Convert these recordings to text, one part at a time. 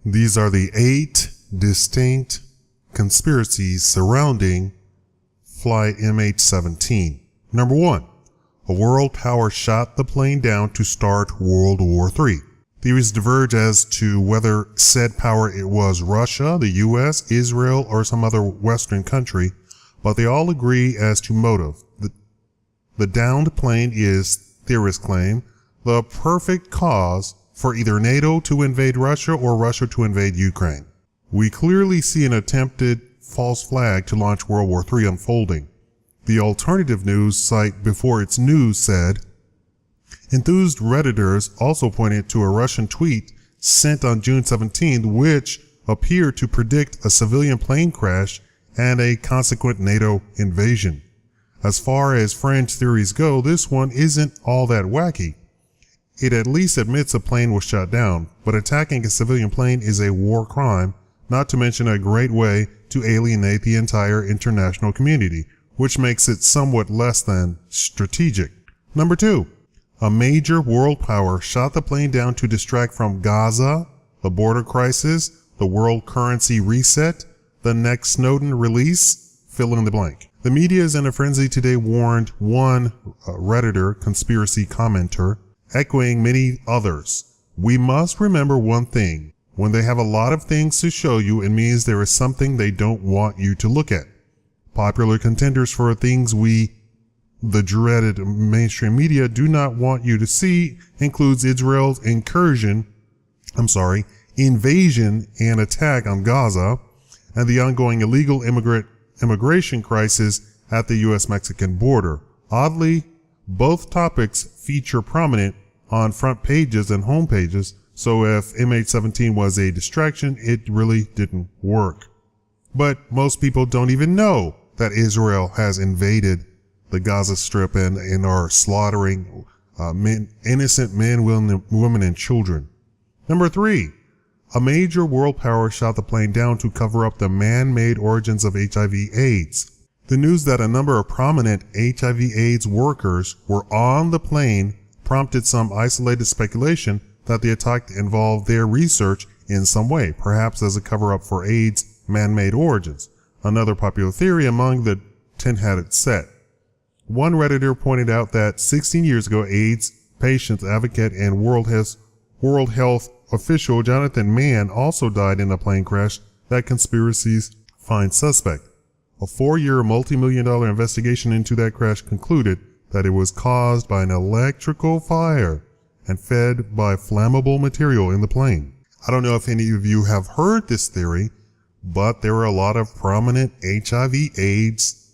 These are the 8 distinct conspiracies surrounding Flight MH17. Number 1. A world power shot the plane down to start World War III. Theories diverge as to whether said power it was Russia, the US, Israel, or some other Western country, but they all agree as to motive. The downed plane is, theorists claim, the perfect cause for either NATO to invade Russia or Russia to invade Ukraine. We clearly see an attempted false flag to launch World War III unfolding. The alternative news site Before Its News said, enthused Redditors also pointed to a Russian tweet sent on June 17th which appeared to predict a civilian plane crash and a consequent NATO invasion. As far as fringe theories go, this one isn't all that wacky. It at least admits a plane was shot down, but attacking a civilian plane is a war crime, not to mention a great way to alienate the entire international community, which makes it somewhat less than strategic. Number 2. A major world power shot the plane down to distract from Gaza, the border crisis, the world currency reset, the next Snowden release, fill in the blank. The media is in a frenzy today, warned one Redditor conspiracy commenter, echoing many others. We must remember one thing. When they have a lot of things to show you, it means there is something they don't want you to look at. Popular contenders for things the dreaded mainstream media do not want you to see includes Israel's invasion and attack on Gaza, and the ongoing illegal immigration crisis at the U.S.-Mexican border. Oddly, both topics feature prominent on front pages and home pages, so if MH17 was a distraction, it really didn't work. But most people don't even know that Israel has invaded the Gaza Strip and are slaughtering innocent men, women, and children. Number 3. A major world power shot the plane down to cover up the man-made origins of HIV/AIDS. The news that a number of prominent HIV/AIDS workers were on the plane prompted some isolated speculation that the attack involved their research in some way, perhaps as a cover-up for AIDS' man-made origins, another popular theory among the tin-hatted set. One Redditor pointed out that 16 years ago, AIDS patient advocate and World Health official Jonathan Mann also died in a plane crash that conspiracies find suspect. A 4-year multi-million-dollar investigation into that crash concluded that it was caused by an electrical fire and fed by flammable material in the plane. I don't know if any of you have heard this theory, but there were a lot of prominent HIV/AIDS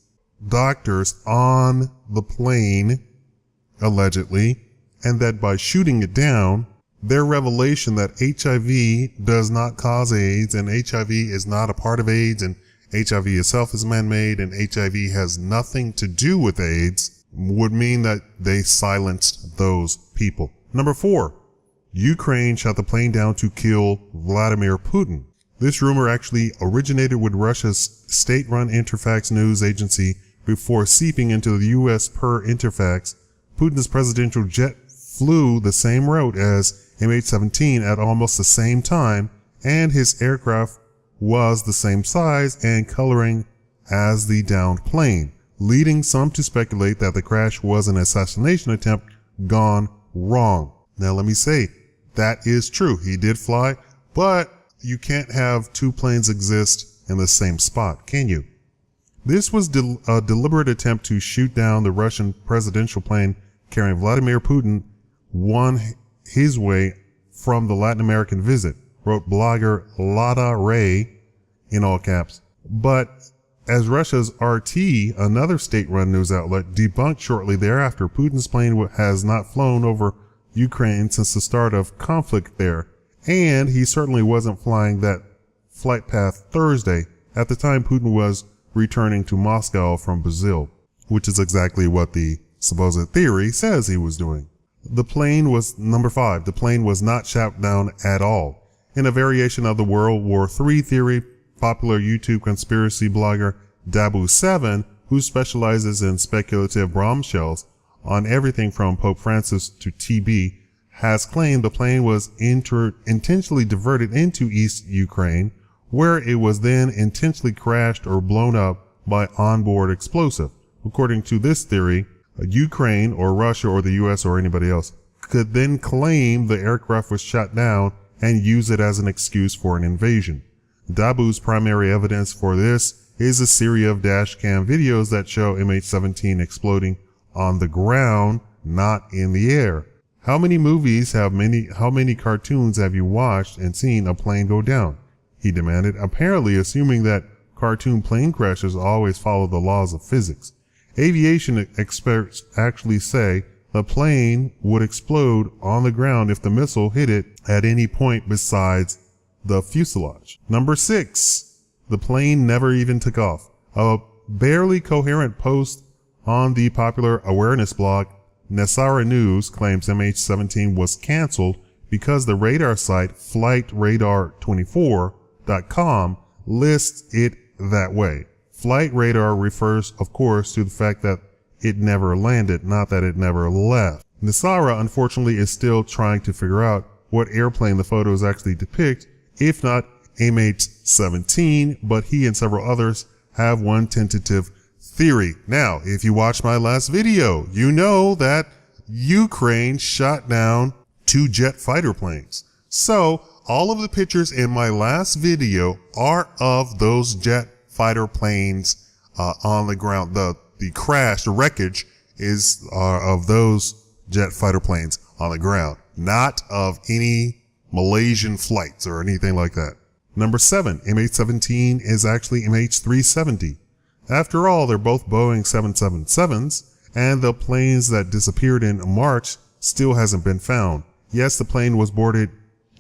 doctors on the plane, allegedly, and that by shooting it down, their revelation that HIV does not cause AIDS and HIV is not a part of AIDS and HIV itself is man-made and HIV has nothing to do with AIDS would mean that they silenced those people. Number 4. Ukraine shot the plane down to kill Vladimir Putin. This rumor actually originated with Russia's state-run Interfax news agency before seeping into the U.S. per Interfax. Putin's presidential jet flew the same route as MH17 at almost the same time, and his aircraft was the same size and coloring as the downed plane, leading some to speculate that the crash was an assassination attempt gone wrong. Now let me say, that is true. He did fly, but you can't have two planes exist in the same spot, can you? This was a deliberate attempt to shoot down the Russian presidential plane carrying Vladimir Putin won his way from the Latin American visit, wrote blogger Lada Ray in all caps. But as Russia's RT, another state-run news outlet, debunked shortly thereafter, Putin's plane has not flown over Ukraine since the start of conflict there, and he certainly wasn't flying that flight path Thursday. At the time, Putin was returning to Moscow from Brazil, which is exactly what the supposed theory says he was doing. The plane was, number 5, the plane was not shot down at all. In a variation of the World War III theory, popular YouTube conspiracy blogger Dabu7, who specializes in speculative bombshells on everything from Pope Francis to TB, has claimed the plane was intentionally diverted into East Ukraine, where it was then intentionally crashed or blown up by onboard explosive. According to this theory, Ukraine or Russia or the US or anybody else could then claim the aircraft was shot down and use it as an excuse for an invasion. Dabu's primary evidence for this is a series of dashcam videos that show MH17 exploding on the ground, not in the air. How many cartoons have you watched and seen a plane go down? He demanded, apparently assuming that cartoon plane crashes always follow the laws of physics. Aviation experts actually say the plane would explode on the ground if the missile hit it at any point besides the fuselage. Number 6. The plane never even took off. A barely coherent post on the popular awareness blog Nasara News claims MH17 was canceled because the radar site flightradar24.com lists it that way. Flight radar refers, of course, to the fact that it never landed, not that it never left. Nasara, unfortunately, is still trying to figure out what airplane the photos actually depict, if not MH17, but he and several others have one tentative theory. Now, if you watched my last video, you know that Ukraine shot down 2 jet fighter planes. So, all of the pictures in my last video are of those jet fighter planes on the ground. The crash, the wreckage is of those jet fighter planes on the ground, not of any Malaysian flights or anything like that. Number 7, MH17 is actually MH370. After all, they're both Boeing 777s, and the planes that disappeared in March still hasn't been found. Yes, the plane was boarded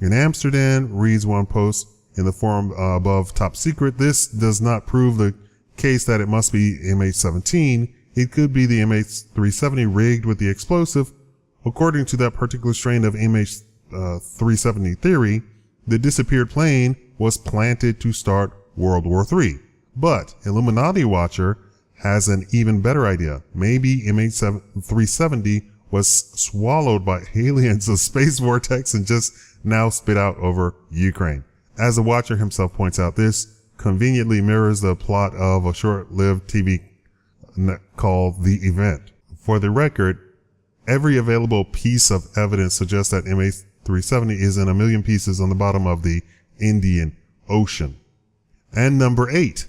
in Amsterdam, reads one post in the forum above top secret. This does not prove the case that it must be MH17. It could be the MH370 rigged with the explosive. According to that particular strain of MH370 theory, the disappeared plane was planted to start World War III. But Illuminati Watcher has an even better idea. Maybe MH370 was swallowed by aliens of space vortex and just now spit out over Ukraine. As the Watcher himself points out, this conveniently mirrors the plot of a short-lived TV called The Event. For the record, every available piece of evidence suggests that MH370 is in a million pieces on the bottom of the Indian Ocean. And number 8,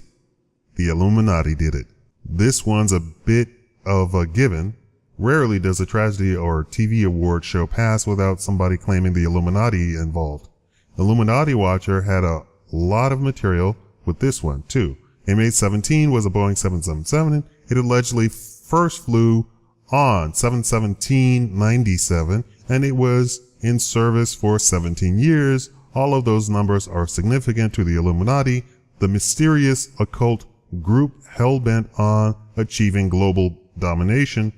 the Illuminati did it. This one's a bit of a given. Rarely does a tragedy or TV award show pass without somebody claiming the Illuminati involved. Illuminati Watcher had a lot of material with this one too. MH17 was a Boeing 777. It allegedly first flew on 7/17/97, and it was in service for 17 years. All of those numbers are significant to the Illuminati, the mysterious occult group hell-bent on achieving global domination,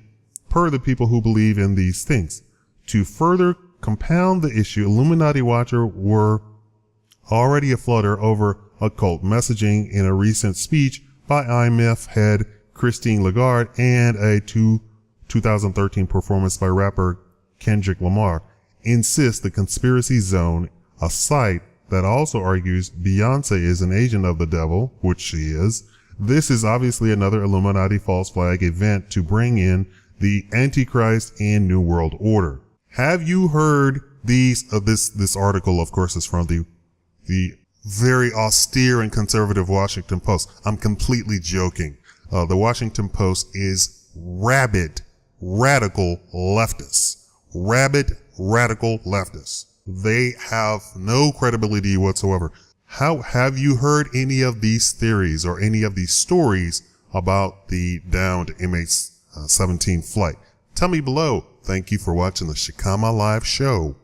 per the people who believe in these things. To further compound the issue, Illuminati Watcher were already aflutter over occult messaging in a recent speech by IMF head Christine Lagarde and a 2013 performance by rapper Kendrick Lamar insist the Conspiracy Zone, a site that also argues Beyonce is an agent of the devil, which she is. This is obviously another Illuminati false flag event to bring in the Antichrist and New World Order. Have you heard these? This article, of course, is from the very austere and conservative Washington Post. I'm completely joking. The Washington Post is rabid, radical leftists. Rabid, radical leftists. They have no credibility whatsoever. How have you heard any of these theories or any of these stories about the downed MH17 flight? Tell me below. Thank you for watching the Shikama Live Show.